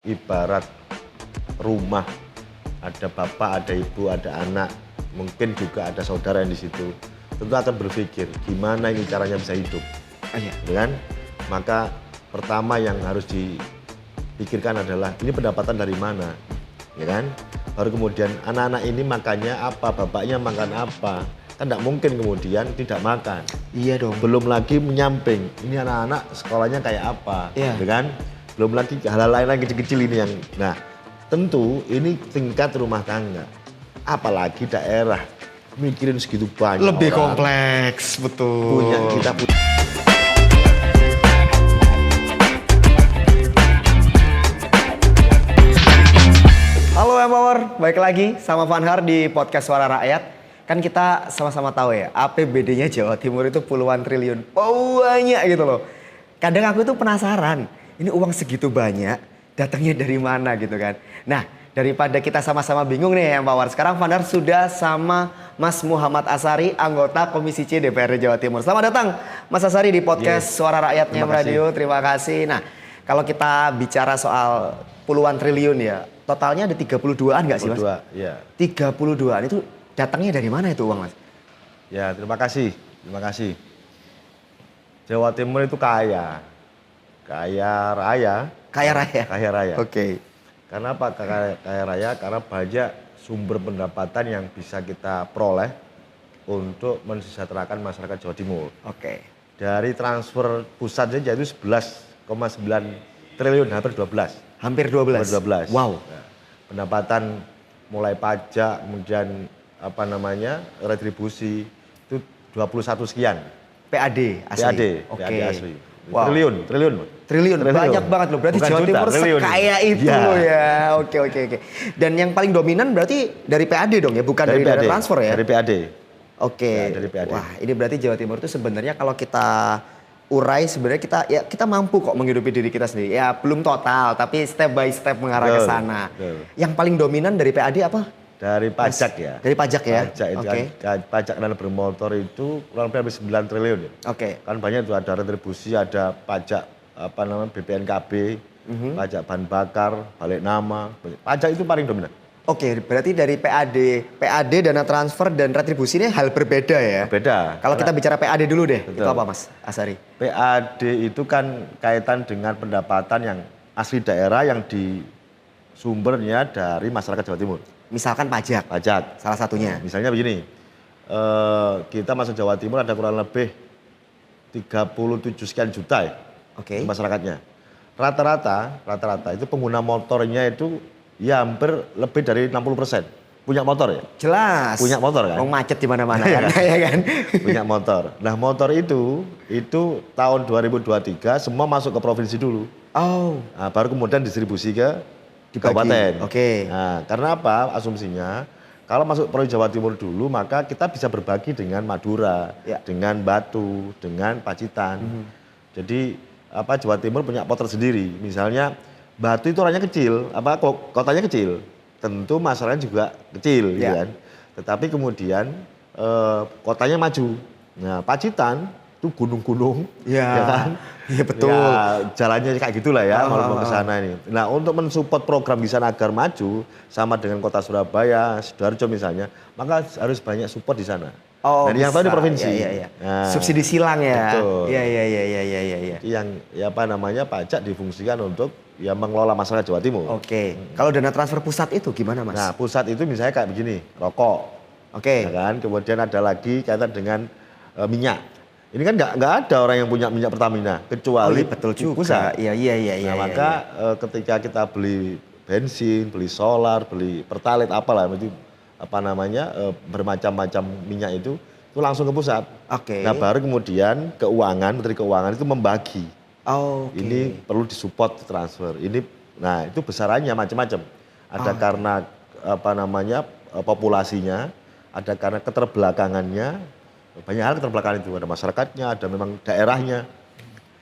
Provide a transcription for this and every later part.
Ibarat rumah, ada bapak, ada ibu, ada anak, mungkin juga ada saudara yang di situ. Tentu akan berpikir, gimana ini caranya bisa hidup. Iya. Kan? Maka pertama yang harus dipikirkan adalah, ini pendapatan dari mana? Ya kan? Baru kemudian anak-anak ini makannya apa, bapaknya makan apa. Kan tidak mungkin kemudian tidak makan. Iya dong. Belum lagi menyamping, ini anak-anak sekolahnya kayak apa, Iya. gitu kan? Belum lagi hal-hal lain lagi kecil-kecil ini yang, nah tentu ini tingkat rumah tangga, apalagi daerah, mikirin segitu banyak. Lebih orang kompleks, betul. kita punya. Halo Empower, baik lagi sama Fanhar di podcast Suara Rakyat. Kan kita sama-sama tahu ya, APBD-nya Jawa Timur itu puluhan triliun. Banyak gitu loh. Kadang aku tuh penasaran, ini uang segitu banyak, datangnya dari mana gitu kan. Nah, daripada kita sama-sama bingung nih Empower, sekarang Fanhar sudah sama Mas Muhammad Asari, anggota Komisi C DPRD Jawa Timur. Selamat datang Mas Asari di podcast Suara Rakyatnya Radio. Terima kasih. Nah, kalau kita bicara soal puluhan triliun ya, totalnya ada 32-an nggak sih Mas? 32, ya. 32-an itu datangnya dari mana itu uang Mas? Ya, terima kasih. Jawa Timur itu kaya raya. Kaya raya? Kaya raya. Oke. Karena apa kaya raya? Karena banyak sumber pendapatan yang bisa kita peroleh untuk mensejahterakan masyarakat Jawa Timur. Oke. Dari transfer pusat saja itu 11,9 triliun, hampir 12. Hampir 12? Hampir 12. Wow. Nah, pendapatan mulai pajak, kemudian retribusi, itu 21 sekian. PAD asli? PAD, Oke. PAD asli. Wow. Triliun. Banyak banget loh. Berarti Bukan Jawa juta, Timur triliun. sekaya itu Ya. loh ya. Oke. Dan yang paling dominan berarti dari PAD dong ya, bukan dari dana transfer ya? Dari PAD. Oke. Ya, dari PAD. Wah, ini berarti Jawa Timur itu sebenarnya kalau kita urai sebenarnya kita mampu kok menghidupi diri kita sendiri. Ya belum total, tapi step by step mengarah ke Betul, sana. betul. Yang paling dominan dari PAD apa? Dari pajak ya. Dari pajak ya? Pajak itu Oke. kan, pajak kendaraan bermotor itu kurang lebih hampir 9 triliun ya. Oke. Kan banyak itu, ada retribusi, ada pajak BPNKB, pajak bahan bakar, balik nama. Pajak itu paling dominan. Oke, berarti dari PAD dana transfer dan retribusi ini hal berbeda ya? Beda. Kalau kita bicara PAD dulu deh, Betul. itu apa Mas Asari? PAD itu kan kaitan dengan pendapatan yang asli daerah yang di sumbernya dari masyarakat Jawa Timur. Misalkan pajak, Pajak. salah satunya. Misalnya begini, kita masuk Jawa Timur ada kurang lebih 37 sekian juta ya, Oke. masyarakatnya. Rata-rata itu pengguna motornya itu ya hampir lebih dari 60%. Punya motor ya? Jelas. Punya motor kan? Mau macet di mana-mana Iya kan? kan? Ya kan? Punya motor. Nah motor itu tahun 2023 semua masuk ke provinsi dulu. Oh, Nah, baru kemudian distribusi ke Dibagi. kabupaten. Oke. Nah, karena apa? Asumsinya kalau masuk Provinsi Jawa Timur dulu, maka kita bisa berbagi dengan Madura, Ya. dengan Batu, dengan Pacitan. Jadi Jawa Timur punya poter sendiri. Misalnya Batu itu orangnya kecil, kotanya kecil. Tentu masyarakatnya juga kecil, gitu Ya. kan. Tetapi kemudian kotanya maju. Nah, Pacitan itu gunung-gunung, Ya. ya kan? Iya betul. Ya, jalannya kayak gitulah ya, mau ke Ah. sana ini. Nah, untuk mensupport program di sana agar maju sama dengan kota Surabaya, Sidoarjo misalnya, maka harus banyak support di sana. Oh, Dan yang tahu di bisa. provinsi. Iya. Nah, Subsidi silang ya. betul. Iya. Jadi yang pajak difungsikan untuk mengelola masyarakat Jawa Timur. Oke. Kalau dana transfer pusat itu gimana Mas? Nah, pusat itu misalnya kayak begini, rokok, Oke. ya kan? Kemudian ada lagi kaitan dengan minyak. Ini kan nggak ada orang yang punya minyak Pertamina Oh kecuali iya betul juga. pusat. Iya. Nah, maka ketika kita beli bensin, beli solar, beli pertalite apalah itu bermacam-macam minyak itu langsung ke pusat. Oke. Nah, baru kemudian Menteri Keuangan itu membagi. Oh, oke. Ini perlu disupport transfer. Nah, itu besarannya macam-macam. Ada karena populasinya, ada karena keterbelakangannya. Banyak hal keterbelakangan itu, ada masyarakatnya, ada memang daerahnya.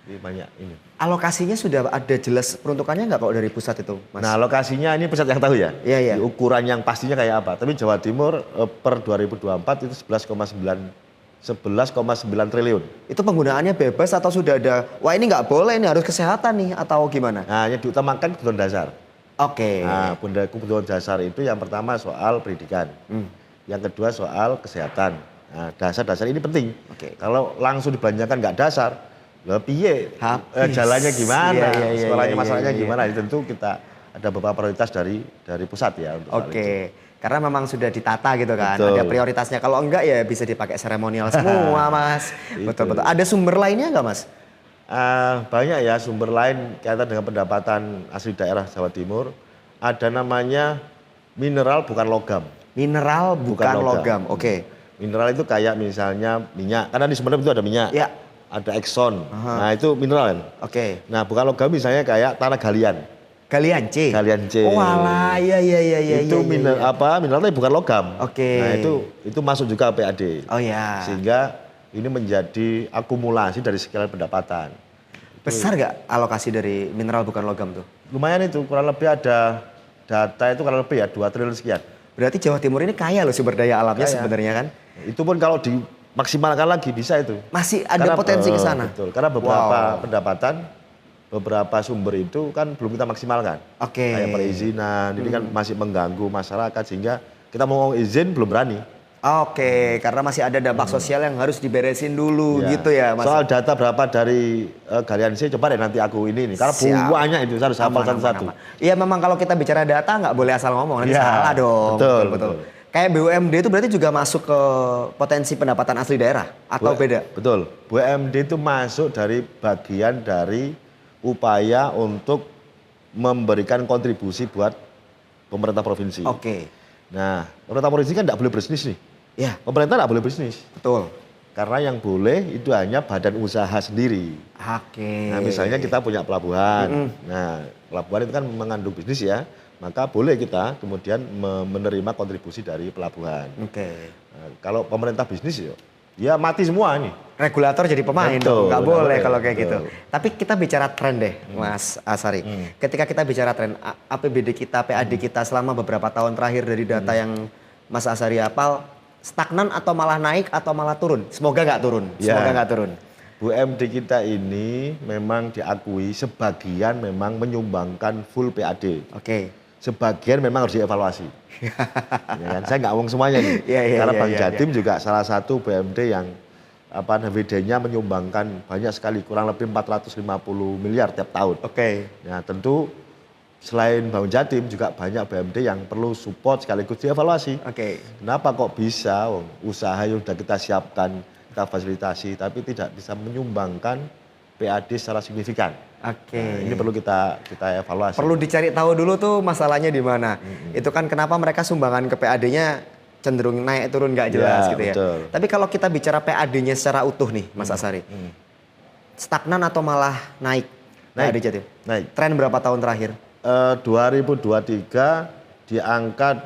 Ini banyak ini. Alokasinya sudah ada jelas peruntukannya nggak kok dari pusat itu, Mas? Nah, lokasinya ini pusat yang tahu ya. Iya. Di ukuran yang pastinya kayak apa. Tapi Jawa Timur per 2024 itu 11,9 triliun. Itu penggunaannya bebas atau sudah ada, wah ini nggak boleh, ini harus kesehatan nih, atau gimana? Nah, yang diutamakan kebutuhan dasar. Oke. Nah, kebutuhan dasar itu yang pertama soal pendidikan. Yang kedua soal kesehatan. Nah, dasar-dasar ini penting. Oke. Kalau langsung dibelanjakan nggak dasar, lah piye? Habis. Jalannya gimana? Iya, Sekolahnya iya, masalahnya iya. gimana? Tentu kita ada beberapa prioritas dari pusat ya untuk soal itu. Oke. Karena memang sudah ditata gitu kan. Betul. Ada prioritasnya. Kalau enggak ya bisa dipakai seremonial semua, Mas. Itu. Betul-betul. Ada sumber lainnya enggak, Mas? Banyak ya sumber lain kaitan dengan pendapatan asli daerah Jawa Timur. Ada namanya mineral bukan logam. Mineral bukan logam. Oke. Mineral itu kayak misalnya minyak. Karena di Sumeneb itu ada minyak. Ya. Ada Exxon. Nah itu mineral kan. Oke. Nah bukan logam misalnya kayak tanah galian. Galian C. Galian C. Oh alah, iya. Itu iya. mineral tapi bukan logam. Oke. Nah itu masuk juga PAD. Oh ya. Sehingga ini menjadi akumulasi dari sekian pendapatan. Besar nggak alokasi dari mineral bukan logam tuh? Lumayan itu, kurang lebih ada data itu kurang lebih ya 2 triliun sekian. Berarti Jawa Timur ini kaya loh sumber daya alamnya Kaya. sebenarnya kan? Itu pun kalau dimaksimalkan lagi bisa itu. Masih ada potensi ke sana. Betul, karena beberapa pendapatan, beberapa sumber itu kan belum kita maksimalkan. Oke. Kayak perizinan, ini kan masih mengganggu masyarakat sehingga kita mau izin belum berani. Oke, karena masih ada dampak sosial yang harus diberesin dulu Ya. gitu ya Mas. Soal data berapa dari Galian C, coba deh nanti aku ini nih. Karena Siap. banyak itu, saya harus hafal satu-satu. Iya memang kalau kita bicara data nggak boleh asal ngomong, nanti Ya, salah dong. betul. Kayak BUMD itu berarti juga masuk ke potensi pendapatan asli daerah atau beda? Betul. BUMD itu masuk dari bagian dari upaya untuk memberikan kontribusi buat pemerintah provinsi. Oke. Nah, pemerintah provinsi kan tidak boleh bisnis nih. Ya, Pemerintah tidak boleh bisnis. betul. Karena yang boleh itu hanya badan usaha sendiri. Oke. Nah, misalnya kita punya pelabuhan. Nah, pelabuhan itu kan mengandung bisnis ya. Maka boleh kita kemudian menerima kontribusi dari pelabuhan. Oke. Nah, kalau pemerintah bisnis ya mati semua nih. Regulator jadi pemain Betul, dong, nggak nggak boleh boleh, kalau kayak betul. gitu. Tapi kita bicara tren deh, Mas Asari. Ketika kita bicara tren, APBD kita, PAD kita selama beberapa tahun terakhir dari data yang Mas Asari hafal, stagnan atau malah naik atau malah turun? Semoga nggak turun. Ya. Semoga nggak turun. BUMD kita ini memang diakui sebagian memang menyumbangkan full PAD. Oke. Sebagian memang harus dievaluasi. Ya kan? Saya nggak ngomong semuanya nih. Iya, Karena iya, Bank iya, Jatim juga salah satu BUMD yang WD-nya menyumbangkan banyak sekali, kurang lebih 450 miliar tiap tahun. Oke. Ya tentu selain Bank Jatim juga banyak BUMD yang perlu support sekaligus dievaluasi. Oke. Kenapa kok bisa usaha yang sudah kita siapkan, kita fasilitasi, tapi tidak bisa menyumbangkan PAD secara signifikan. Oke. Nah, ini perlu kita evaluasi. Perlu dicari tahu dulu tuh masalahnya di mana. Itu kan kenapa mereka sumbangan ke PAD-nya cenderung naik turun nggak jelas Ya, gitu ya. betul. Tapi kalau kita bicara PAD-nya secara utuh nih, Mas Asari. Stagnan atau malah naik? Naik. PAD Jatim. Naik. Tren berapa tahun terakhir? 2023 diangkat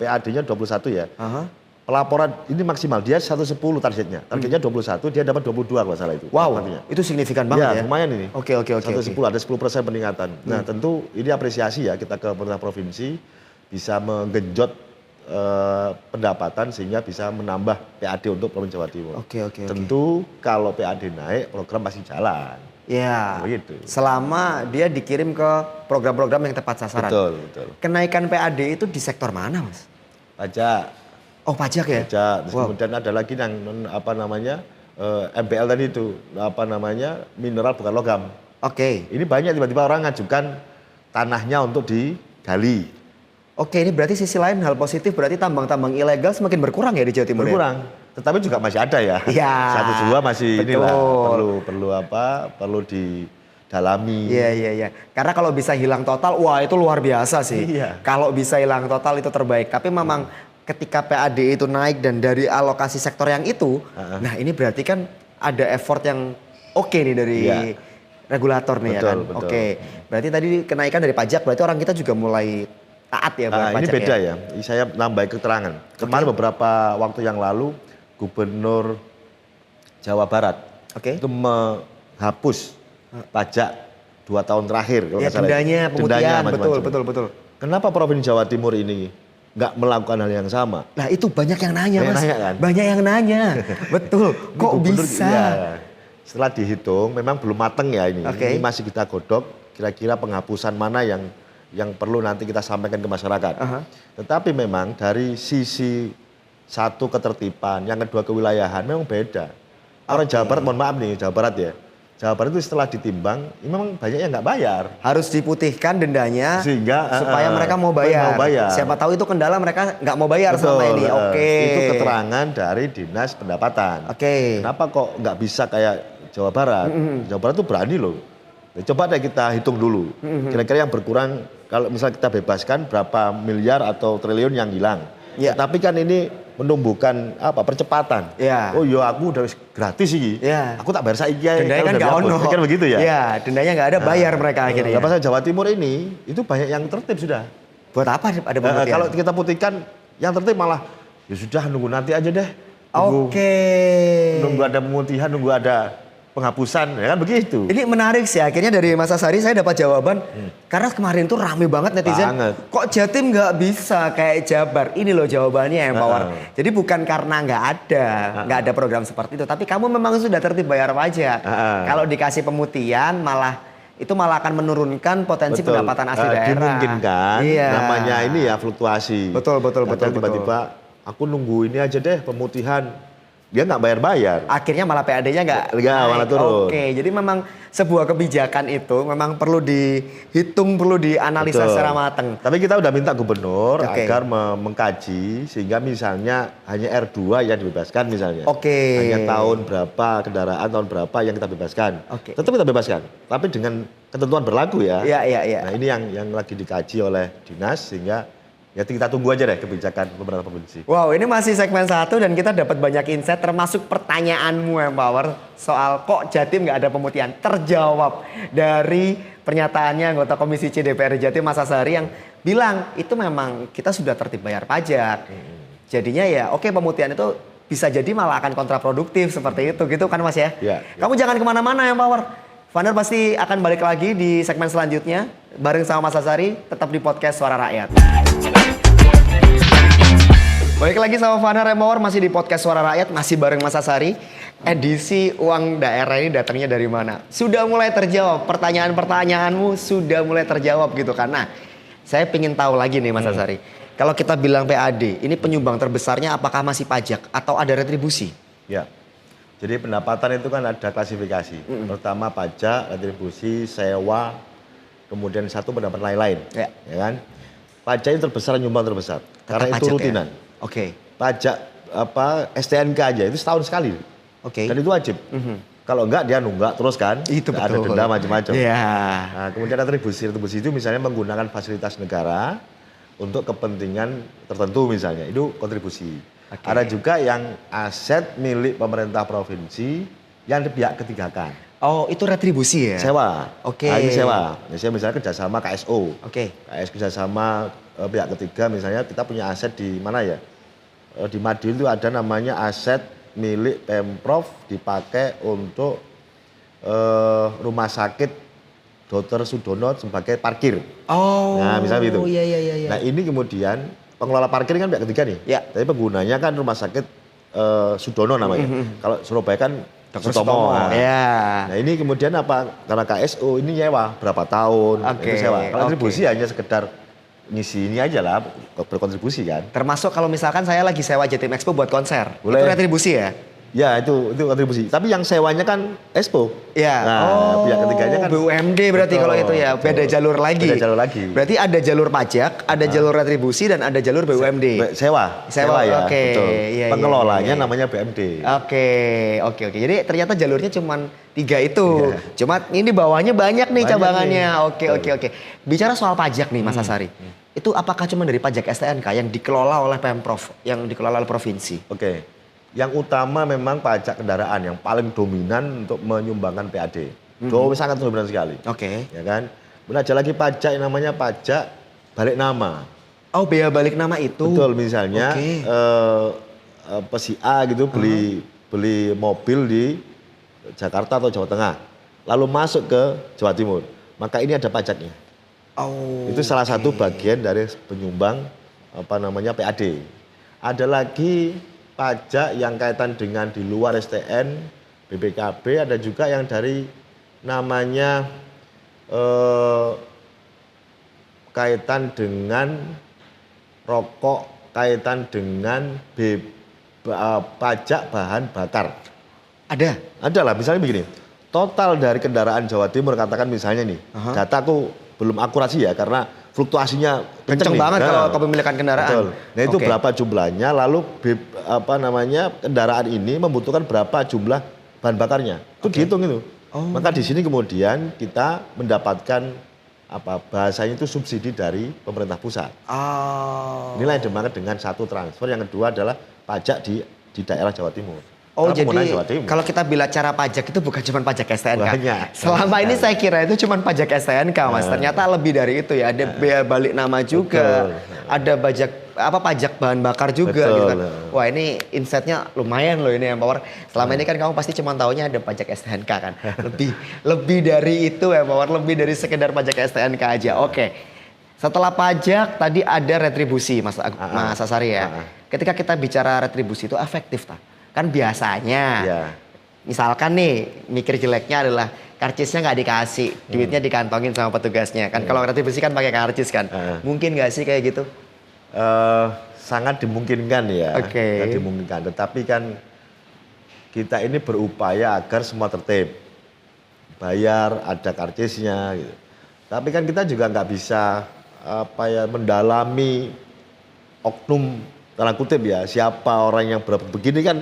PAD-nya 21 ya. Aha. Pelaporan ini maksimal, dia 110 targetnya. Targetnya 21, dia dapat 22 kalau nggak salah itu. Wow, artinya. itu signifikan banget ya. Lumayan ini. Oke. 110 ada 10% peningkatan. Nah tentu ini apresiasi ya kita ke pemerintah provinsi bisa menggenjot pendapatan sehingga bisa menambah PAD untuk Provinsi Jawa Timur. Oke. Tentu kalau PAD naik program pasti jalan. Ya. Begitu. Selama dia dikirim ke program-program yang tepat sasaran. Betul. Kenaikan PAD itu di sektor mana, Mas? Pajak. Oh, pajak ya? Pajak. Terus Wow. kemudian ada lagi yang MPL tadi itu mineral bukan logam. Oke. Ini banyak tiba-tiba orang ngajukan tanahnya untuk digali. Oke, ini berarti sisi lain hal positif berarti tambang-tambang ilegal semakin berkurang ya di Jawa Timur ya? Berkurang. Tetapi juga masih ada ya. Iya. Satu dua masih Betul. inilah perlu didalami. Iya. Karena kalau bisa hilang total, wah itu luar biasa sih. Iya. Kalau bisa hilang total itu terbaik. Tapi memang ketika PAD itu naik dan dari alokasi sektor yang itu, nah ini berarti kan ada effort yang oke nih dari Iya. regulator nih ya kan. Betul. Oke. Berarti tadi kenaikan dari pajak berarti orang kita juga mulai taat ya buat Ini pajak beda ya. ya. Saya nambah keterangan. Kemarin beberapa waktu yang lalu Gubernur Jawa Barat Oke. itu menghapus pajak 2 tahun terakhir. kalau Ya nggak salah. dendanya, pemutihan, macam-macam. betul. Kenapa Provinsi Jawa Timur ini nggak melakukan hal yang sama? Nah itu banyak yang nanya Banyak mas. nanya, kan? Banyak yang nanya. Betul. Kok Gubernur, bisa? iya. Setelah dihitung memang belum mateng ya ini. Oke. Ini masih kita godok kira-kira penghapusan mana yang perlu nanti kita sampaikan ke masyarakat. Tetapi memang dari sisi satu ketertiban, yang kedua kewilayahan memang beda. Orang Jawa Barat, mohon maaf nih, Jawa Barat ya. Jawa Barat itu setelah ditimbang, memang banyak yang nggak bayar. Harus diputihkan dendanya Sehingga supaya mereka mau bayar. Siapa tahu itu kendala mereka nggak mau bayar selama ini. Itu keterangan dari Dinas Pendapatan. Kenapa kok nggak bisa kayak Jawa Barat? Jawa Barat itu berani loh. Coba deh kita hitung dulu. Kira-kira yang berkurang, kalau misalnya kita bebaskan berapa miliar atau triliun yang hilang. Tapi kan ini menumbuhkan percepatan. Oh iya aku udah gratis sih. Aku tak bayar saiki. Dendanya kan nggak ono. Kan begitu ya? Iya, dendanya nggak ada, bayar mereka akhirnya. Pasal Jawa Timur ini itu banyak yang tertib sudah. Buat apa ada pemutihan? Kalau kita putihkan yang tertib malah ya sudah nunggu nanti aja deh. Nunggu ada pemutihan, nunggu ada penghapusan, ya kan begitu. Ini menarik sih, akhirnya dari Mas Asari saya dapat jawaban. Karena kemarin tuh rame banget netizen. Kok Jatim nggak bisa kayak Jabar? Ini loh jawabannya Empower. Jadi bukan karena nggak ada program seperti itu. Tapi kamu memang sudah tertib bayar pajak. Kalau dikasih pemutihan malah akan menurunkan potensi pendapatan asli daerah. Dimungkinkan, namanya ini ya fluktuasi. Betul. Tiba-tiba aku nunggu ini aja deh pemutihan. Dia nggak bayar-bayar. Akhirnya malah PAD-nya nggak malah turun. Jadi memang sebuah kebijakan itu memang perlu dihitung, perlu dianalisa secara matang. Tapi kita udah minta gubernur agar mengkaji sehingga misalnya hanya R2 yang dibebaskan misalnya. Hanya tahun berapa, kendaraan tahun berapa yang kita bebaskan. Tetap kita bebaskan, tapi dengan ketentuan berlaku ya. Nah ini yang lagi dikaji oleh dinas sehingga ya kita tunggu aja deh kebijakan pemerintah provinsi. Wow, ini masih segmen 1 dan kita dapat banyak insight termasuk pertanyaanmu Empower soal kok Jatim nggak ada pemutihan. Terjawab dari pernyataannya anggota Komisi C DPR Jatim Mas Asari yang bilang itu memang kita sudah tertib bayar pajak. Jadinya ya pemutihan itu bisa jadi malah akan kontraproduktif seperti itu gitu kan Mas ya? Kamu jangan kemana-mana Empower. Vaner pasti akan balik lagi di segmen selanjutnya bareng sama Mas Asari, tetap di podcast Suara Rakyat. Balik lagi sama Vaner Empower, masih di podcast Suara Rakyat, masih bareng Mas Asari. Edisi uang daerah ini datangnya dari mana? Sudah mulai terjawab, pertanyaan-pertanyaanmu sudah mulai terjawab gitu kan. Nah, saya pengen tahu lagi nih Mas Asari. Kalau kita bilang PAD, ini penyumbang terbesarnya apakah masih pajak atau ada retribusi? Ya. Jadi pendapatan itu kan ada klasifikasi. Pertama pajak, retribusi, sewa, kemudian satu pendapatan lain-lain. Ya kan? Pajak itu terbesar, nyumbang terbesar. Karena itu rutinan. Pajak STNK aja itu setahun sekali. Dan itu wajib. Kalau enggak dia nunggak terus kan. Itu betul. Ada denda macam-macam. Nah, kemudian retribusi. Retribusi itu misalnya menggunakan fasilitas negara untuk kepentingan tertentu misalnya. Itu kontribusi. Ada juga yang aset milik pemerintah provinsi yang pihak ketigakan. Oh, itu retribusi ya? Sewa. Nah, ini sewa. Misalnya kerjasama KSO. Kerjasama pihak ketiga misalnya kita punya aset di mana ya? Di Madiun itu ada namanya aset milik Pemprov dipakai untuk rumah sakit Dr. Sudono sebagai parkir. Nah, misalnya gitu. Nah, ini kemudian pengelola parkir kan pihak ketiga nih. Tapi penggunanya kan rumah sakit Sudono namanya. Kalau Surabaya kan Sutomo. Nah ini kemudian karena KSO ini nyewa berapa tahun itu sewa. Kalau retribusi hanya sekedar ngisi ini aja lah, berkontribusi kan. Termasuk kalau misalkan saya lagi sewa Jatim Expo buat konser, itu retribusi ya? Ya itu kontribusi. Tapi yang sewanya kan Expo. Nah, pihak ketiganya kan BUMD berarti kalau itu ya. Beda jalur lagi. Berarti ada jalur pajak, ada jalur retribusi dan ada jalur BUMD. Sewa ya. Betul. Pengelolanya namanya BUMD. Oke. Jadi ternyata jalurnya cuma 3 itu. Cuma ini bawahnya banyak nih cabangannya. Oke. Bicara soal pajak nih Mas Asari. Itu apakah cuma dari pajak STNK yang dikelola oleh Pemprov, yang dikelola oleh provinsi? Yang utama memang pajak kendaraan yang paling dominan untuk menyumbangkan PAD. Sangat dominan sekali. Ya kan? Kemudian ada lagi pajak yang namanya pajak balik nama. Oh, bea balik nama itu. Betul, misalnya si A gitu beli mobil di Jakarta atau Jawa Tengah. Lalu masuk ke Jawa Timur. Maka ini ada pajaknya. Itu salah satu bagian dari penyumbang PAD. Ada lagi pajak yang kaitan dengan di luar STN, BPKB, ada juga yang dari namanya kaitan dengan rokok, kaitan dengan pajak bahan bakar. Ada? Ada lah, misalnya begini, total dari kendaraan Jawa Timur katakan misalnya nih, dataku belum akurasi ya karena fluktuasinya Kenceng nih. banget kalau kepemilikan kendaraan. Betul. Nah itu Oke. berapa jumlahnya, lalu kendaraan ini membutuhkan berapa jumlah bahan bakarnya. Itu dihitung itu. Maka di sini kemudian kita mendapatkan bahasanya itu subsidi dari pemerintah pusat. Oh. Inilah yang dimaksud dengan satu transfer. Yang kedua adalah pajak di daerah Jawa Timur. Oh Karena penggunaan jadi Jawa Timur. kalau kita bicara pajak itu bukan cuma pajak STNK. Banyak. Selama ini saya kira itu cuma pajak STNK mas. Ternyata lebih dari itu ya. Ada bea balik nama juga. Betul. Ada pajak bahan bakar juga Betul. gitu kan. Wah ini insight-nya lumayan loh ini Empower. Selama ini kan kamu pasti cuma taunya ada pajak STNK kan. Lebih dari itu Empower. Lebih dari sekedar pajak STNK aja. Oke. Setelah pajak tadi ada retribusi Mas Asari ya. Ketika kita bicara retribusi itu efektif tak? Kan biasanya, misalkan nih mikir jeleknya adalah karcisnya nggak dikasih, duitnya dikantongin sama petugasnya. Kan kalau retribusi kan pakai karcis kan, mungkin nggak sih kayak gitu? Sangat dimungkinkan ya, Oke. sangat dimungkinkan. Tetapi kan kita ini berupaya agar semua tertib, bayar ada karcisnya. Gitu. Tapi kan kita juga nggak bisa mendalami oknum tanda kutip ya, siapa orang yang begini kan.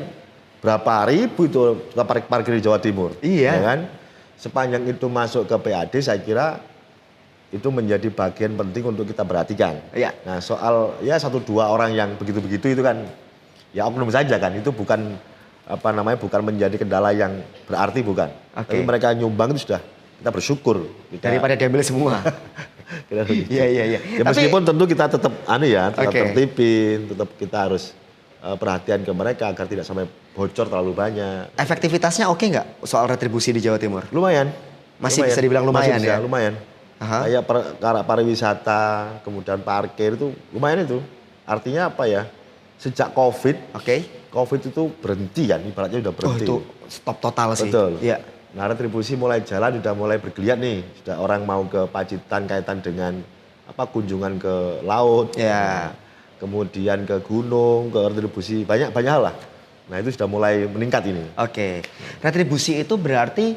Berapa ribu itu parkir di Jawa Timur. Iya. Ya kan? Sepanjang itu masuk ke PAD saya kira itu menjadi bagian penting untuk kita perhatikan. Iya. Nah soal ya 1-2 orang yang begitu-begitu itu kan ya oknum saja kan. Itu bukan bukan menjadi kendala yang berarti bukan. Tapi mereka nyumbang itu sudah kita bersyukur. Daripada diambil semua. Iya. Ya, meskipun tentu kita tetap tetap tertipin, tetap kita harus perhatian ke mereka agar tidak sampai bocor terlalu banyak. Efektivitasnya oke nggak soal retribusi di Jawa Timur? Lumayan. Masih bisa dibilang lumayan Masih bisa, ya? lumayan. Kayak pariwisata, kemudian parkir itu lumayan itu. Artinya apa ya? Sejak COVID, COVID itu berhenti kan, ibaratnya udah berhenti. Oh itu stop total sih. Betul. Iya. Nah retribusi mulai jalan, sudah mulai bergeliat nih. Sudah orang mau ke Pacitan kaitan dengan kunjungan ke laut. Ya. Kemudian ke gunung, ke retribusi, banyak hal lah. Nah itu sudah mulai meningkat ini. Oke. Retribusi itu berarti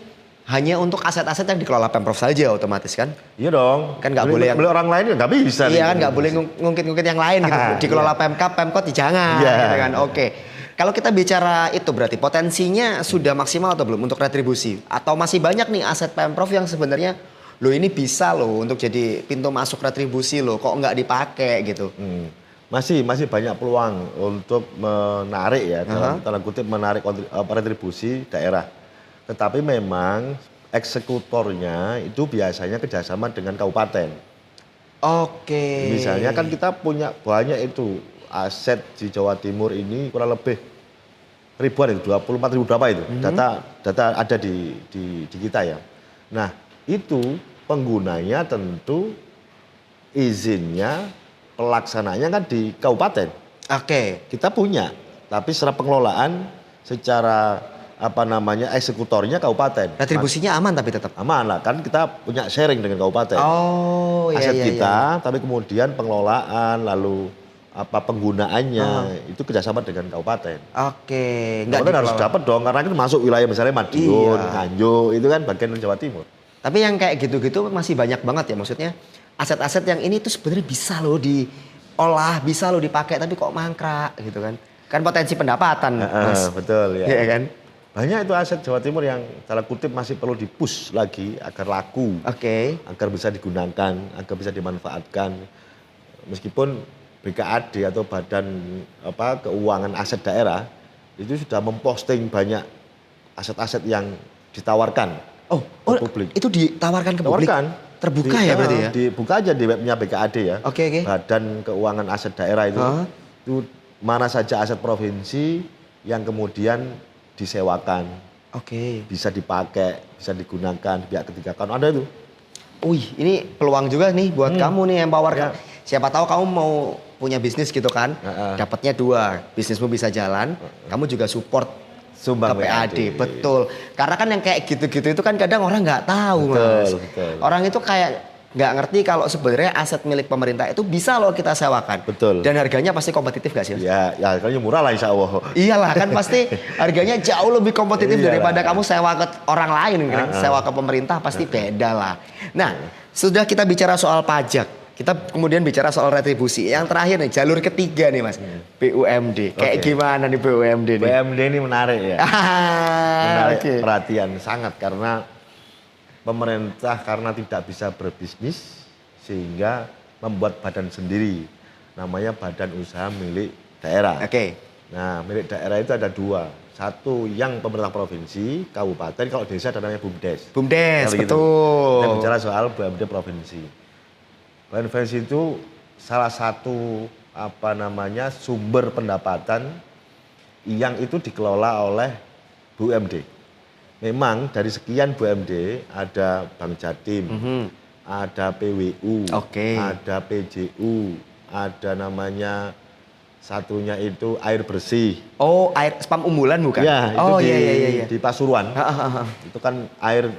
hanya untuk aset-aset yang dikelola Pemprov saja otomatis kan? Iya dong. Kan nggak boleh beli orang lain nggak bisa. Iya kan nggak boleh ngungkit-ngungkit yang lain gitu. Dikelola Pemkap, Pemkot jangan gitu kan. Oke. Kalau kita bicara itu berarti potensinya sudah maksimal atau belum untuk retribusi? Atau masih banyak nih aset Pemprov yang sebenarnya loh ini bisa loh untuk jadi pintu masuk retribusi loh, kok nggak dipakai gitu? Masih banyak peluang untuk menarik ya, dalam tanda kutip menarik retribusi daerah. Tetapi memang eksekutornya itu biasanya kerjasama dengan kabupaten. Oke. Misalnya kan kita punya banyak itu aset di Jawa Timur ini kurang lebih ribuan itu, 24.000 berapa itu. Data ada di kita ya. Nah itu penggunanya tentu izinnya pelaksananya kan di kabupaten. Oke. Kita punya, tapi secara pengelolaan, secara eksekutornya kabupaten. Retribusinya aman tapi tetap? Aman lah, kan kita punya sharing dengan kabupaten. Oh iya. Aset kita, tapi kemudian pengelolaan, lalu penggunaannya, itu kerjasama dengan kabupaten. Oke. Kabupaten harus dapat dong, karena itu masuk wilayah misalnya Madiun, Nganjuk, itu kan bagian dari Jawa Timur. Tapi yang kayak gitu-gitu masih banyak banget ya, maksudnya aset-aset yang ini tuh sebenarnya bisa loh diolah, bisa loh dipakai, tapi kok mangkrak gitu kan. Kan potensi pendapatan, Mas. Betul ya. Iya kan? Banyak itu aset Jawa Timur yang tanda kutip masih perlu di-push lagi agar laku. Oke. Agar bisa digunakan, agar bisa dimanfaatkan. Meskipun BKAD atau Badan Keuangan Aset Daerah itu sudah memposting banyak aset-aset yang ditawarkan ke publik. Itu ditawarkan ke publik? Terbuka ya berarti ya? Dibuka aja di webnya BKAD ya. Oke. Badan Keuangan Aset Daerah itu. Itu mana saja aset provinsi yang kemudian disewakan. Oke. Bisa dipakai, bisa digunakan pihak ketiga kan ada itu. Wih, ini peluang juga nih buat kamu nih Empower. Ya. Siapa tahu kamu mau punya bisnis gitu kan. Dapatnya 2, bisnismu bisa jalan, kamu juga support Sumbang ke PAD. PAD. Betul. Karena kan yang kayak gitu-gitu itu kan kadang orang nggak tahu, Betul, Mas. betul. Orang itu kayak nggak ngerti kalau sebenarnya aset milik pemerintah itu bisa loh kita sewakan. Betul. Dan harganya pasti kompetitif gak sih, Mas? Ya harganya murah lah insya Allah. Iyalah kan pasti harganya jauh lebih kompetitif Iyalah. daripada kamu sewa ke orang lain kan. Sewa ke pemerintah pasti beda lah. Nah, sudah kita bicara soal pajak. Kita kemudian bicara soal retribusi. Yang terakhir nih, jalur ketiga nih Mas. BUMD. Kayak Oke. gimana nih BUMD nih? BUMD ini menarik ya. Menarik Oke. perhatian sangat karena pemerintah karena tidak bisa berbisnis sehingga membuat badan sendiri. Namanya Badan Usaha Milik Daerah. Oke. Nah, milik daerah itu ada dua. Satu yang pemerintah provinsi, kabupaten, kalau desa ada namanya BUMDes. BUMDes, Kalau gitu. betul. Kita bicara soal BUMD provinsi. BUMD provinsi itu salah satu sumber pendapatan yang itu dikelola oleh BUMD. Memang dari sekian BUMD ada Bank Jatim, ada PWU, Oke. ada PJU, ada namanya satunya itu air bersih. Oh, air spam unggulan bukan? Ya, itu oh, di, iya. di Pasuruan. Ha, ha, ha. Itu kan air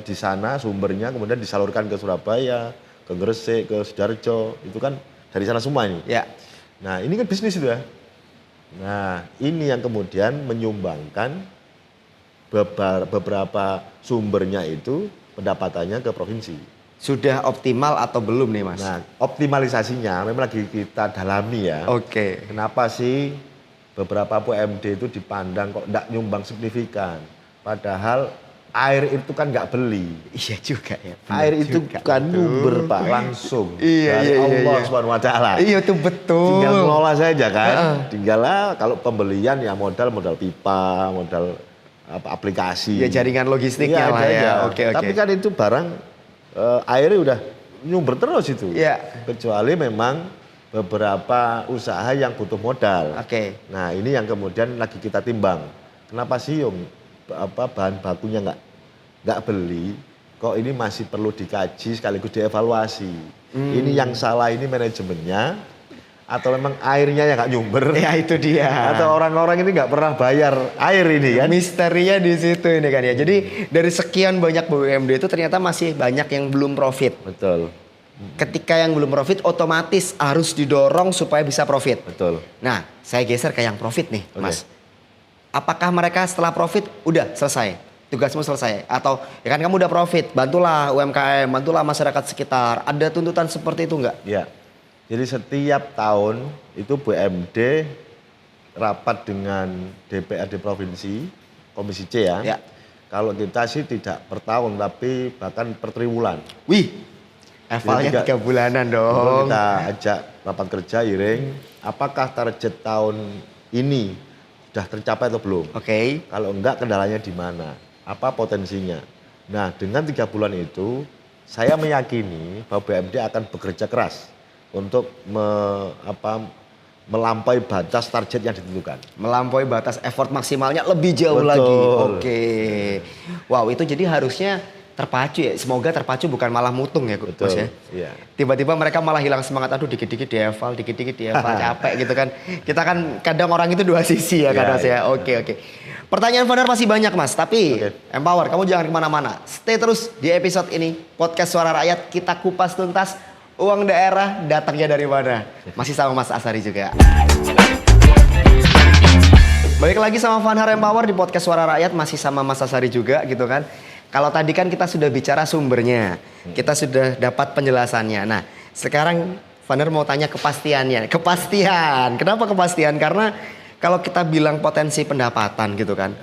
di sana sumbernya kemudian disalurkan ke Surabaya, ke Gresik, ke Sidoarjo. Itu kan dari sana semua ini. Ya. Nah, ini kan bisnis itu ya. Nah, ini yang kemudian menyumbangkan beberapa sumbernya itu pendapatannya ke provinsi. Sudah optimal atau belum nih Mas? Nah, optimalisasinya memang lagi kita dalami ya. Oke. Kenapa sih beberapa BUMD itu dipandang kok enggak nyumbang signifikan? Padahal air itu kan nggak beli. Iya juga ya. benar Air itu juga, kan betul. sumber Pak langsung Iya, dari iya, iya, Allah iya. Subhanahu wa taala. Iya itu betul. Tinggal ngelola saja kan. Tinggal kalau pembelian ya modal pipa, modal aplikasi. Ya jaringan logistiknya Iya, lah ada ya. aja. Oke. Tapi kan itu barang airnya udah nyumber terus itu. Iya. Kecuali memang beberapa usaha yang butuh modal. Oke. Nah, ini yang kemudian lagi kita timbang. Kenapa sih bahan bakunya nggak beli? Kok ini masih perlu dikaji sekaligus dievaluasi. Ini yang salah ini manajemennya atau memang airnya yang nggak nyumber? Ya itu dia. Atau orang-orang ini nggak pernah bayar air ini kan? Misterinya di situ ini kan ya. Jadi dari sekian banyak BUMD itu ternyata masih banyak yang belum profit. Betul, Ketika yang belum profit otomatis harus didorong supaya bisa profit. betul. Nah, saya geser ke yang profit nih, Oke. Mas. Apakah mereka setelah profit udah selesai? Tugasmu selesai? Atau ya kan kamu udah profit, bantulah UMKM, bantulah masyarakat sekitar. Ada tuntutan seperti itu enggak? Ya, jadi setiap tahun itu BUMD rapat dengan DPRD Provinsi, Komisi C ya. Ya. Kalau kita sih tidak per tahun, tapi bahkan per triwulan. Wih, evalnya 3 bulanan Lalu dong. kita ajak rapat kerja, hearing, apakah target tahun ini sudah tercapai atau belum? Oke. Kalau enggak, kendalanya di mana? Apa potensinya? Nah, dengan 3 bulan itu, saya meyakini bahwa BUMD akan bekerja keras untuk melampaui batas target yang ditentukan. Melampaui batas effort maksimalnya lebih jauh Betul. lagi. Oke. Wow, itu jadi harusnya terpacu ya. Semoga terpacu bukan malah mutung ya, Mas ya. Iya. Tiba-tiba mereka malah hilang semangat. Aduh, dikit-dikit dieval, capek gitu kan. Kita kan kadang orang itu dua sisi ya kan Iya, Mas ya. Oke. Pertanyaan Founder masih banyak Mas, tapi Oke. Empower, kamu jangan kemana-mana. Stay terus di episode ini, Podcast Suara Rakyat, kita kupas tuntas uang daerah datangnya dari mana. Masih sama Mas Asari juga. Balik lagi sama Fanhar Empower di Podcast Suara Rakyat, masih sama Mas Asari juga gitu kan. Kalau tadi kan kita sudah bicara sumbernya, kita sudah dapat penjelasannya. Nah, sekarang Fanhar mau tanya kepastiannya. Kepastian, kenapa kepastian? Karena kalau kita bilang potensi pendapatan gitu kan,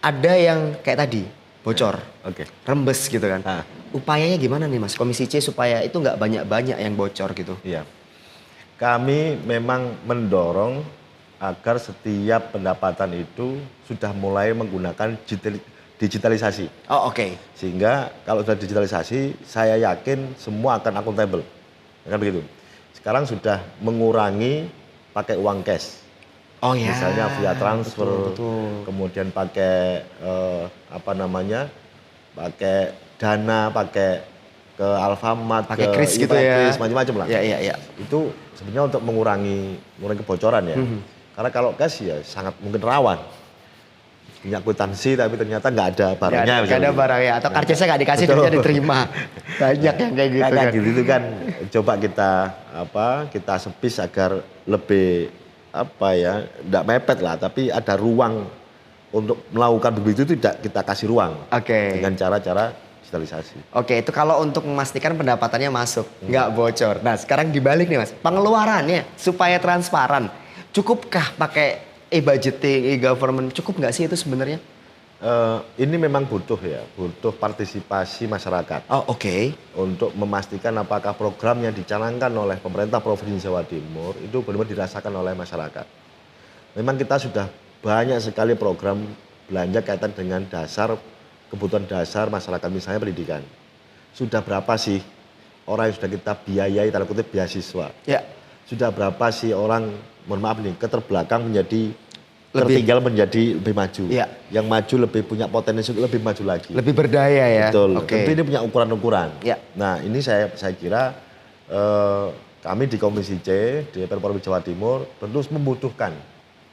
ada yang kayak tadi, bocor, Oke. rembes gitu kan. Ah. Upayanya gimana nih Mas, Komisi C supaya itu nggak banyak-banyak yang bocor gitu? Iya. Kami memang mendorong agar setiap pendapatan itu sudah mulai menggunakan digitalisasi. Oh oke. Sehingga kalau sudah digitalisasi, saya yakin semua akan akuntabel. Kan begitu. Sekarang sudah mengurangi pakai uang cash. Oh ya. Misalnya via transfer, betul. kemudian pakai pakai dana, pakai ke Alfamart, Pakai kris gitu ya. Kris, macam-macam lah. Iya. Itu sebenarnya untuk mengurangi kebocoran ya. Karena kalau cash ya sangat mungkin rawan. Punya kwitansi tapi ternyata nggak ada barangnya. Nggak ada barangnya atau karcisnya nggak dikasih duitnya diterima. Banyak yang kayak gitu kan. Gitu kan coba kita sepis agar lebih nggak mepet lah, tapi ada ruang untuk melakukan begitu itu tidak kita kasih ruang. Dengan cara-cara digitalisasi. Oke, itu kalau untuk memastikan pendapatannya masuk, nggak bocor. Nah sekarang dibalik nih Mas, pengeluarannya supaya transparan, cukupkah pakai e-budgeting, e-government, cukup nggak sih itu sebenarnya? Ini memang butuh partisipasi masyarakat. Oh oke. Untuk memastikan apakah program yang dicanangkan oleh pemerintah Provinsi Jawa Timur itu benar-benar dirasakan oleh masyarakat. Memang kita sudah banyak sekali program belanja kaitan dengan kebutuhan dasar masyarakat, misalnya pendidikan. Sudah berapa sih orang yang sudah kita biayai, tanda kutip beasiswa? Ya. Sudah berapa sih orang, mohon maaf nih, keterbelakang tertinggal menjadi lebih maju. Ya. Yang maju lebih punya potensi lebih maju lagi. Lebih berdaya ya. Betul. Okay. Tentu ini punya ukuran-ukuran. Ya. Nah ini saya kira kami di Komisi C, DPR Provinsi Jawa Timur tentu membutuhkan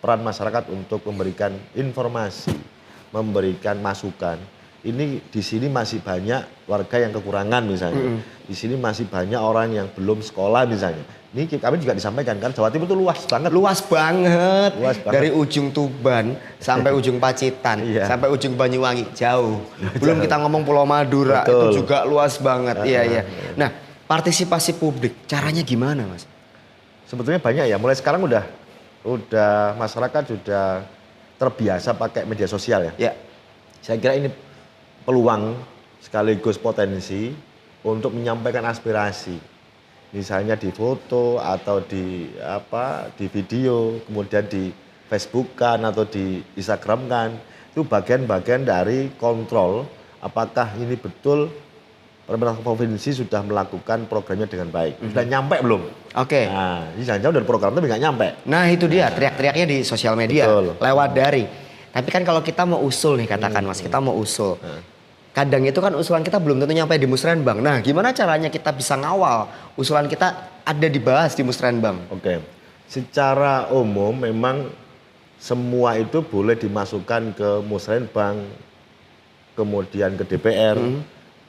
peran masyarakat untuk memberikan informasi, memberikan masukan. Ini di sini masih banyak warga yang kekurangan misalnya. Di sini masih banyak orang yang belum sekolah misalnya. Ini kami juga disampaikan kan Jawa Timur itu luas banget. Luas banget. Dari ujung Tuban sampai ujung Pacitan, sampai ujung Banyuwangi, jauh. Belum kita ngomong Pulau Madura, itu juga luas banget. Iya. Nah, partisipasi publik, caranya gimana Mas? Sebetulnya banyak ya, mulai sekarang udah masyarakat sudah terbiasa pakai media sosial ya. Saya kira ini peluang sekaligus potensi untuk menyampaikan aspirasi. Misalnya di foto atau di video, kemudian di Facebookan atau di Instagramkan, itu bagian-bagian dari kontrol apakah ini betul pemerintah provinsi sudah melakukan programnya dengan baik. Sudah nyampe belum? Oke. Nah, ini jangan-jangan dari program tapi nggak nyampe. Nah itu dia, teriak-teriaknya di sosial media, lewat daring. Tapi kan kalau kita mau usul nih katakan Mas, kita mau usul. Kadang itu kan usulan kita belum tentu nyampe di Musrenbang. Nah gimana caranya kita bisa ngawal usulan kita ada dibahas di Musrenbang? Oke, secara umum memang semua itu boleh dimasukkan ke Musrenbang, kemudian ke DPR,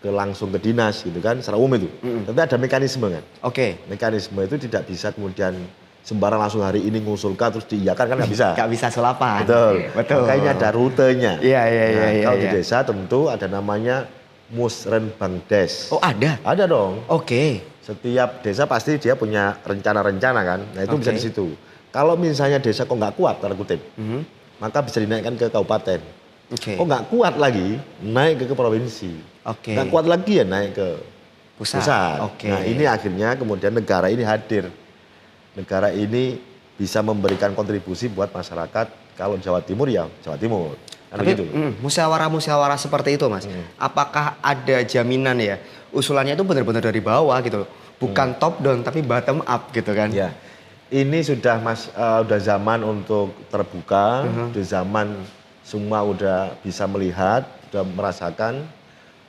langsung ke dinas gitu kan, secara umum itu. Tapi ada mekanisme kan. Mekanisme itu tidak bisa kemudian sembarang langsung hari ini ngusulkan terus diiyakan kan nggak bisa. Nggak bisa sulapan. Betul. Makanya ada rutenya. Iya. Kalau di desa tentu ada namanya Musrenbang Des. Oh ada? Ada dong. Setiap desa pasti dia punya rencana-rencana kan. Nah itu bisa di situ. Kalau misalnya desa kok nggak kuat, tanda kutip, maka bisa dinaikkan ke kabupaten. Kok nggak kuat lagi, naik ke provinsi. Nggak kuat lagi ya naik ke pusat. Nah ini akhirnya kemudian negara ini hadir. Negara ini bisa memberikan kontribusi buat masyarakat. Kalau Jawa Timur ya Jawa Timur. Tapi musyawarah-musyawarah seperti itu Mas, apakah ada jaminan ya usulannya itu benar-benar dari bawah gitu, bukan top down tapi bottom up gitu kan? Ya, ini sudah udah zaman untuk terbuka, udah zaman semua udah bisa melihat, udah merasakan.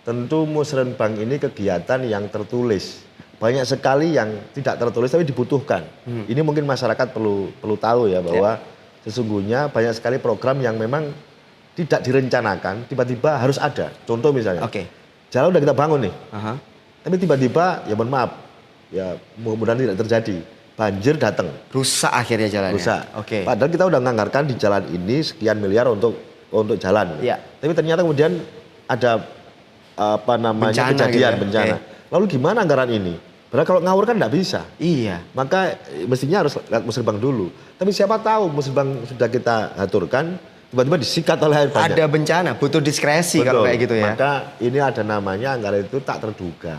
Tentu Musrenbang ini kegiatan yang tertulis. Banyak sekali yang tidak tertulis tapi dibutuhkan. Ini mungkin masyarakat perlu tahu ya bahwa sesungguhnya banyak sekali program yang memang tidak direncanakan, tiba-tiba harus ada. Contoh misalnya, jalan udah kita bangun nih, tapi tiba-tiba ya mohon maaf, ya mudah-mudahan tidak terjadi, banjir datang. Rusak akhirnya jalannya. Rusak. Padahal kita udah nganggarkan di jalan ini sekian miliar untuk jalan. Tapi ternyata kemudian ada kejadian bencana. Lalu gimana anggaran ini? Padahal kalau ngawur kan nggak bisa. Iya. Maka mestinya harus lihat Musrenbang dulu. Tapi siapa tahu Musrenbang sudah kita aturkan, tiba-tiba disikat oleh air banyak. Ada bencana, butuh diskresi kalau kayak gitu ya. Maka ini ada namanya anggaran itu tak terduga.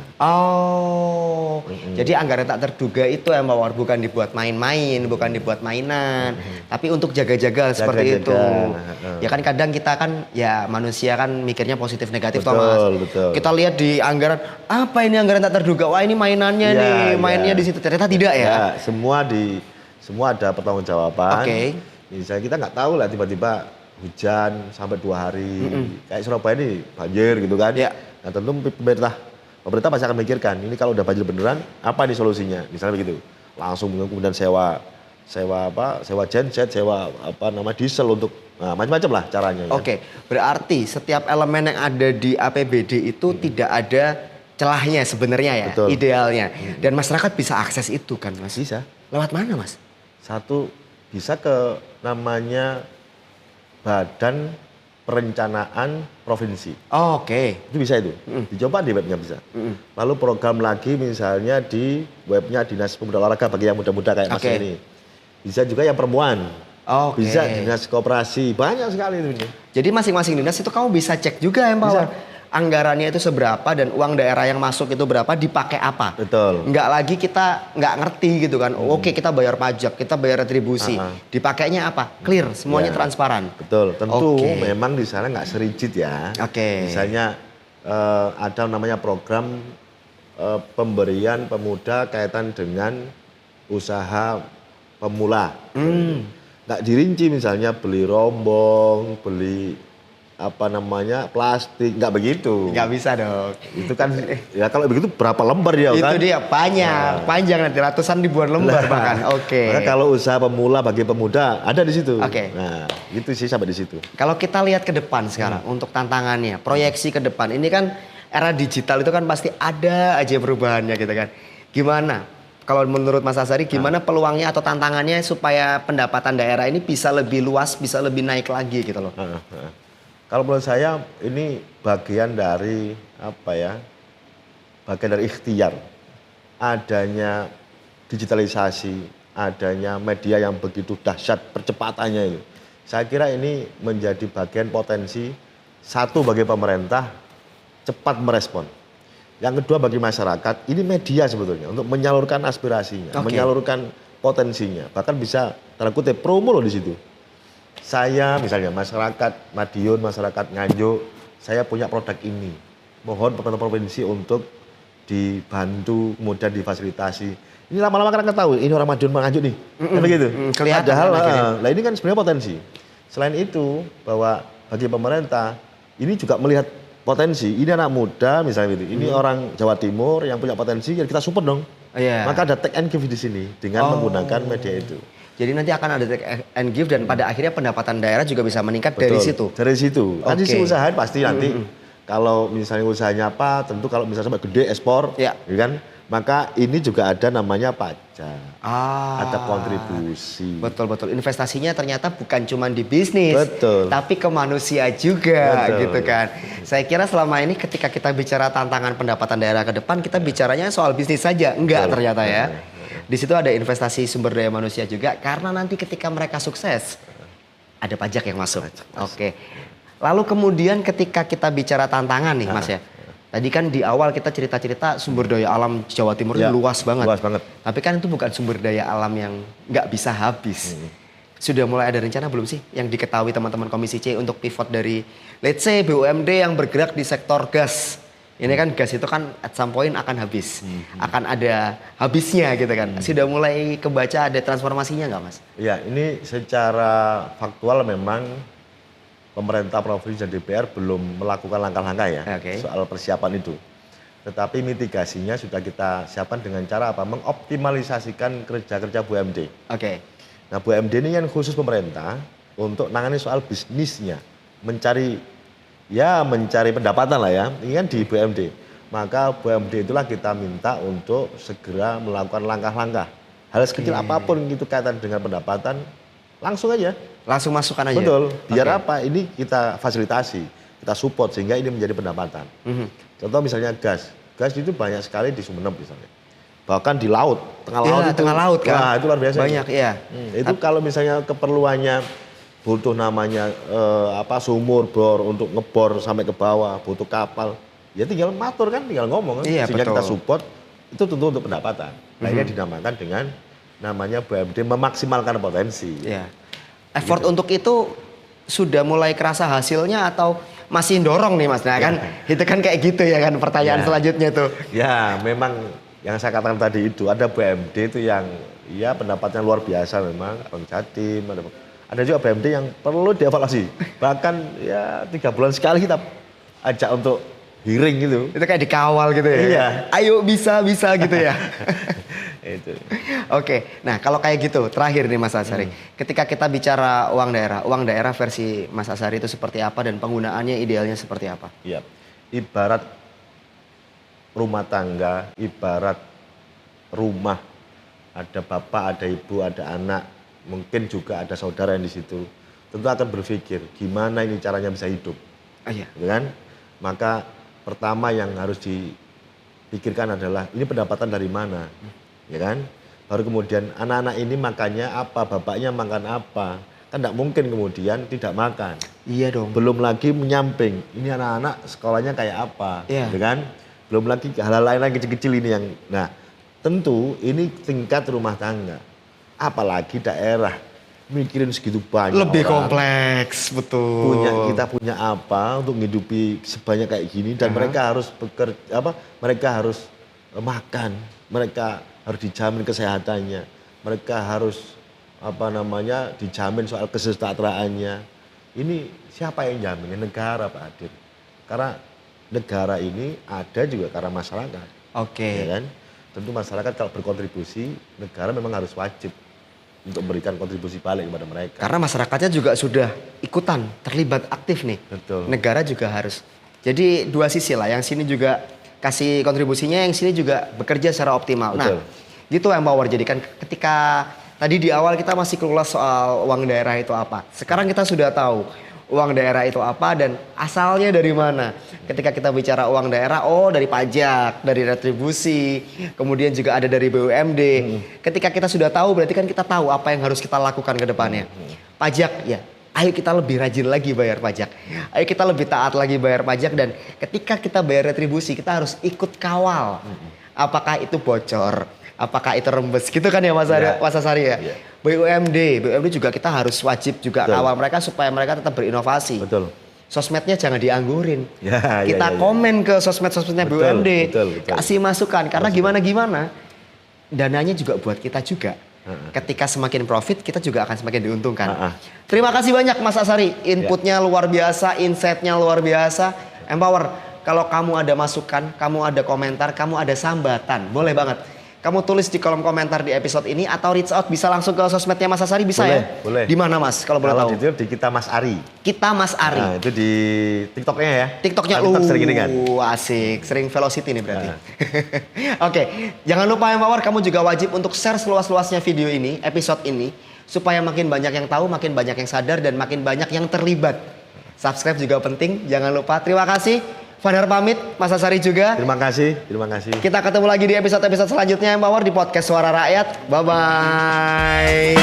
Jadi anggaran tak terduga itu Mawar bukan dibuat main-main, bukan dibuat mainan, tapi untuk jaga-jaga seperti itu. Ya kan kadang kita kan ya manusia kan mikirnya positif negatif Mas. Kita lihat di anggaran, apa ini anggaran tak terduga? Wah ini mainannya mainnya di situ. Ternyata tidak ya. Semua ada pertanggungjawaban. Misalnya kita nggak tahu lah tiba-tiba hujan sampai 2 hari, kayak Surabaya ini banjir gitu kan. Nah tentu pemerintah pasti akan memikirkan, ini kalau udah banjir beneran, apa nih solusinya? Misalnya begitu, langsung kemudian sewa sewa genset, sewa diesel untuk macam-macam lah caranya. Ya. Oke, berarti setiap elemen yang ada di APBD itu tidak ada celahnya sebenarnya ya, Betul. idealnya. Dan masyarakat bisa akses itu kan, Mas? Bisa. Lewat mana, Mas? Satu, bisa ke namanya Badan Perencanaan Provinsi. Oh, oke. Itu bisa itu. Dicoba di webnya bisa. Lalu program lagi misalnya di webnya Dinas Pemuda Olahraga bagi yang muda-muda kayak Mas ini. Bisa juga yang perempuan. Oke. Bisa Dinas Koperasi. Banyak sekali itu. Jadi masing-masing dinas itu kamu bisa cek juga Empower. Anggarannya itu seberapa dan uang daerah yang masuk itu berapa, dipakai apa. Betul. Nggak lagi kita nggak ngerti gitu kan. Oke, kita bayar pajak, kita bayar retribusi. Dipakainya apa? Clear, semuanya transparan. Betul. Tentu memang di sana nggak serigid ya. Oke. Misalnya ada namanya program pemberian pemuda kaitan dengan usaha pemula. Nggak dirinci misalnya beli rombong, beli plastik, nggak begitu. Nggak bisa dong. Itu kan ya kalau begitu berapa lembar ya kan? Itu dia banyak, panjang nanti ratusan ribuan lembar bahkan. Oke. Maka kalau usaha pemula bagi pemuda ada di situ. Oke. Nah, itu sih sampai di situ. Kalau kita lihat ke depan sekarang untuk tantangannya, proyeksi ke depan, ini kan era digital itu kan pasti ada aja perubahannya gitu kan. Gimana? Kalau menurut Mas Azhari gimana peluangnya atau tantangannya supaya pendapatan daerah ini bisa lebih luas, bisa lebih naik lagi gitu loh. Kalau menurut saya ini bagian dari bagian dari ikhtiar. Adanya digitalisasi, adanya media yang begitu dahsyat percepatannya itu. Saya kira ini menjadi bagian potensi satu bagi pemerintah cepat merespon. Yang kedua bagi masyarakat, ini media sebetulnya untuk menyalurkan aspirasinya, menyalurkan potensinya. Bahkan bisa tanda kutip promo loh di situ. Saya misalnya masyarakat Madiun, masyarakat Nganjuk, saya punya produk ini. Mohon pemerintah provinsi untuk dibantu, kemudian difasilitasi. Ini lama-lama kan tahu, ini orang Madiun, orang Nganjuk nih. Kan begitu. Kelihatan. Padahal, nah ini kan sebenarnya potensi. Selain itu, bahwa bagi pemerintah, ini juga melihat potensi. Ini anak muda misalnya gitu. Ini orang Jawa Timur yang punya potensi, ya kita support dong. Maka ada take and give di sini dengan menggunakan media itu. Jadi nanti akan ada take and give dan pada akhirnya pendapatan daerah juga bisa meningkat. Betul. Dari situ. Dari situ. Kan sisi usaha pasti nanti kalau misalnya usahanya apa, tentu kalau misalnya sampai gede ekspor, ya kan, maka ini juga ada namanya pajak, ada kontribusi. Betul. Investasinya ternyata bukan cuma di bisnis, tapi ke manusia juga, gitu kan. Saya kira selama ini ketika kita bicara tantangan pendapatan daerah ke depan, kita bicaranya soal bisnis saja, enggak ternyata ya. Di situ ada investasi sumber daya manusia juga, karena nanti ketika mereka sukses, ada pajak yang masuk. Oke. Lalu kemudian ketika kita bicara tantangan nih Mas ya. Tadi kan di awal kita cerita-cerita sumber daya alam Jawa Timur ini luas banget. Luas banget. Tapi kan itu bukan sumber daya alam yang nggak bisa habis. Sudah mulai ada rencana belum sih yang diketahui teman-teman Komisi C untuk pivot dari let's say BUMD yang bergerak di sektor gas. Ini kan gas itu kan at some point akan habis. Akan ada habisnya gitu kan. Sudah mulai kebaca ada transformasinya nggak Mas? Ya ini secara faktual memang pemerintah provinsi dan DPR belum melakukan langkah-langkah ya soal persiapan itu. Tetapi mitigasinya sudah kita siapkan dengan cara apa? Mengoptimalisasikan kerja-kerja BUMD. Nah BUMD ini yang khusus pemerintah untuk nangani soal bisnisnya. Mencari pendapatan lah ya. Ini kan di BUMD. Maka BUMD itulah kita minta untuk segera melakukan langkah-langkah. Hal sekecil apapun itu kaitan dengan pendapatan, langsung aja. Langsung masukkan aja? Betul. Biar apa? Ini kita fasilitasi, kita support sehingga ini menjadi pendapatan. Contoh misalnya gas. Gas itu banyak sekali di Sumeneb misalnya. Bahkan di laut, tengah laut itu. Tengah laut kan? Wah, itu luar biasa. Banyak ya. Itu kalau misalnya keperluannya butuh namanya sumur bor untuk ngebor sampai ke bawah, butuh kapal. Ya tinggal matur kan, tinggal ngomong kan. Sehingga kita support, itu tentu untuk pendapatan. Nah ini dinamakan dengan namanya BUMD memaksimalkan potensi. Effort untuk itu sudah mulai kerasa hasilnya atau masih dorong nih Mas? Nah kan itu kan kayak gitu ya kan pertanyaan selanjutnya tuh. Ya memang yang saya katakan tadi itu ada BUMD itu yang pendapatnya luar biasa memang. Bang Jatim, ada juga BUMD yang perlu dievaluasi. Bahkan 3 bulan sekali kita ajak untuk hearing gitu. Itu kayak dikawal gitu ya? Iya. Ayo bisa gitu ya? Itu. Oke, nah kalau kayak gitu, terakhir nih Mas Asari. Ketika kita bicara uang daerah versi Mas Asari itu seperti apa dan penggunaannya idealnya seperti apa? Iya. Ibarat rumah tangga, ibarat rumah. Ada bapak, ada ibu, ada anak, mungkin juga ada saudara yang di situ. Tentu akan berpikir, gimana ini caranya bisa hidup. Oh iya. Ya kan? Maka pertama yang harus dipikirkan adalah ini pendapatan dari mana, ya kan? Baru kemudian anak-anak ini makannya apa, bapaknya makan apa, kan tidak mungkin kemudian tidak makan. Iya dong. Belum lagi menyamping, ini anak-anak sekolahnya kayak apa, Iya. ya kan? Belum lagi hal-hal lain lagi kecil-kecil ini yang, nah tentu ini tingkat rumah tangga, apalagi daerah, mikirin segitu banyak. Lebih orang. kompleks, betul. Kita punya apa untuk menghidupi sebanyak kayak gini dan mereka harus bekerja mereka harus makan, mereka harus dijamin kesehatannya, mereka harus dijamin soal kesejahteraannya. Ini siapa yang jamin? Negara, Pak Adil. Karena negara ini ada juga karena masyarakat. Oke. Ya kan? Tentu masyarakat kalau berkontribusi, negara memang harus wajib untuk memberikan kontribusi balik kepada mereka. Karena masyarakatnya juga sudah ikutan, terlibat aktif nih. Betul. Negara juga harus. Jadi dua sisi lah, yang sini juga kasih kontribusinya, yang sini juga bekerja secara optimal. Betul. Nah, gitu empower. Jadi kan ketika tadi di awal kita masih clueless soal uang daerah itu apa. Sekarang kita sudah tahu uang daerah itu apa dan asalnya dari mana. Ketika kita bicara uang daerah, oh dari pajak, dari retribusi, kemudian juga ada dari BUMD. Ketika kita sudah tahu, berarti kan kita tahu apa yang harus kita lakukan ke depannya. Pajak, ya. Ayo kita lebih rajin lagi bayar pajak. Ayo kita lebih taat lagi bayar pajak dan ketika kita bayar retribusi, kita harus ikut kawal. Apakah itu bocor? Apakah itu rembes? Gitu kan ya Mas Asari ya? Yeah. BUMD juga kita harus wajib juga Betul. kawal mereka supaya mereka tetap berinovasi. Betul. Sosmednya jangan dianggurin. Ya, Kita ya. komen ke sosmednya Betul, BUMD. betul. Kasih masukan karena gimana-gimana. Dananya juga buat kita juga. Ketika semakin profit kita juga akan semakin diuntungkan. Terima kasih banyak Mas Asari. Inputnya luar biasa, insight-nya luar biasa. Empower, kalau kamu ada masukan, kamu ada komentar, kamu ada sambatan, boleh banget. Kamu tulis di kolom komentar di episode ini atau reach out bisa langsung ke sosmednya Mas Asari bisa Boleh, ya? boleh. Di mana Mas kalau boleh tahu? Itu di Kita Mas Ari. Kita Mas Ari. Nah, itu di TikToknya ya. TikToknya TikTok sering ini kan. Asik, sering velocity nih berarti. Oke, jangan lupa Empower, kamu juga wajib untuk share seluas-luasnya video ini, episode ini, supaya makin banyak yang tahu, makin banyak yang sadar, dan makin banyak yang terlibat. Subscribe juga penting, jangan lupa. Terima kasih. Fanhar pamit, Mas Asari juga. Terima kasih, terima kasih. Kita ketemu lagi di episode-episode selanjutnya Empower di podcast Suara Rakyat. Bye-bye.